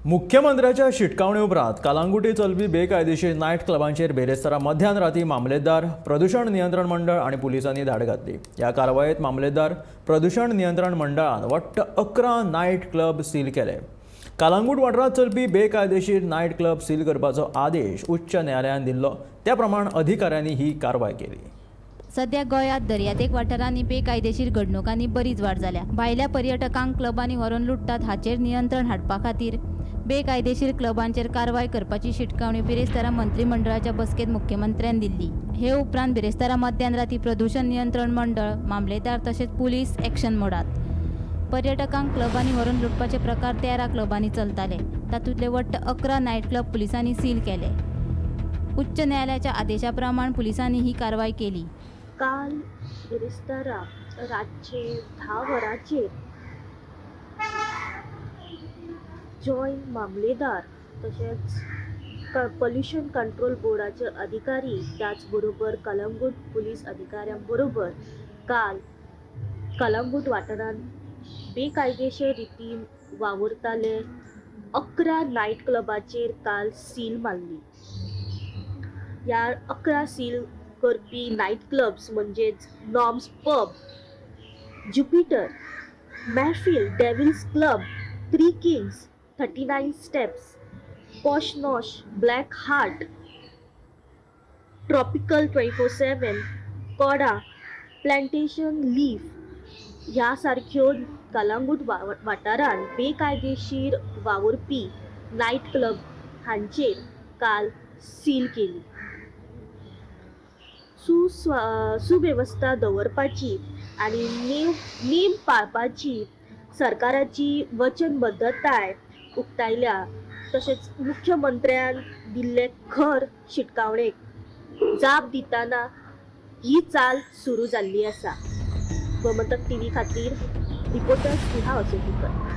मुख्यमंत्र्याच्या शिटकावणे उपरांत कालांगुटी चलपी बेकायदेशीर नायट क्लबांचेर बेरेस्तारा मध्यान राती मामलेदार प्रदूषण नियंत्रण मंडळ आणि पुलिसांनी धाड घातली। या कारवायेत मामलेदार प्रदूषण नियंत्रण मंडळान वट्ट 11 नायट क्लब सील केले। कालांगूट वाठारांत चलपी बेकायदेशीर नायट क्लब सील करपाचो आदेश उच्च न्यायालयान दिल्लो, त्या प्रमाण अधिकाऱ्यांनी ही कारवाय केली। सध्या गोंयांत दर्यादेग वाठारांनी बेकायदेशीर घडणुकांनी बरीच वाड जाल्या। भायल्या पर्यटकांक क्लबांनी व्हरून लुटतात हाचेर नियंत्रण हाडपा खातीर बेकायदेशीर क्लबांचेर कारवाय करपाची शिटकावणी बिरेस्तारा मंत्रिमंडळाच्या बसकेत मुख्यमंत्र्यान दिल्ली। हे उपरांत बिरेस्तारा मध्यान राती प्रदूषण नियंत्रण मंडळ, मामलेदार तशेंच पुलीस एक्शन मोडात। पर्यटकांक क्लबांनी व्हरून लुटपाचे प्रकार 13 क्लबांनी चलताले, तातूंतले वट्ट 11 नायट क्लब पुलिसांनी सील केले। उच्च न्यायालयाच्या आदेशा प्रमाण पुलिसांनी ही कारवाय केली। काल बिरेस्तारा रातचे 10 वरांचेर जॉयंट मामलेदार तशेंच पोल्युशन कंट्रोल बोर्डाचे अधिकारी त्याच बरोबर कलंगूट पुलीस अधिकाऱ्यां काल कलंगूट वाठारांत बेकायदेशीर रितीन वावुरताले 11 नायट क्लबाचेर काल सील मारली। ह्या 11 सील करपी नायट क्लब्स म्हणजेच Norms Pub, Jupiter, Mehfil, Devils Club, 3 Kings, 39 Steps, Posh Nosh, Black Heart, Tropical 24/7, Coda, plantation leaf ह्या सारख्यो कलंगूट वाठारांत बेकायदेशीर वावुरपी नायट क्लब हांचेर काल सील केली। सुवेवस्था दवरपाची आनी नेम पाळपाची सरकाराची वचनबद्धताय उक्तायल्या, तशेंच मुख्यमंत्र्यान दिल्ले खर शिटकावणेक जाप दितना ही चाल सुरू जाल्ली आसा। गोमंतक टीव्ही खातीर रिपोर्टर स्नेहा असोटीकर।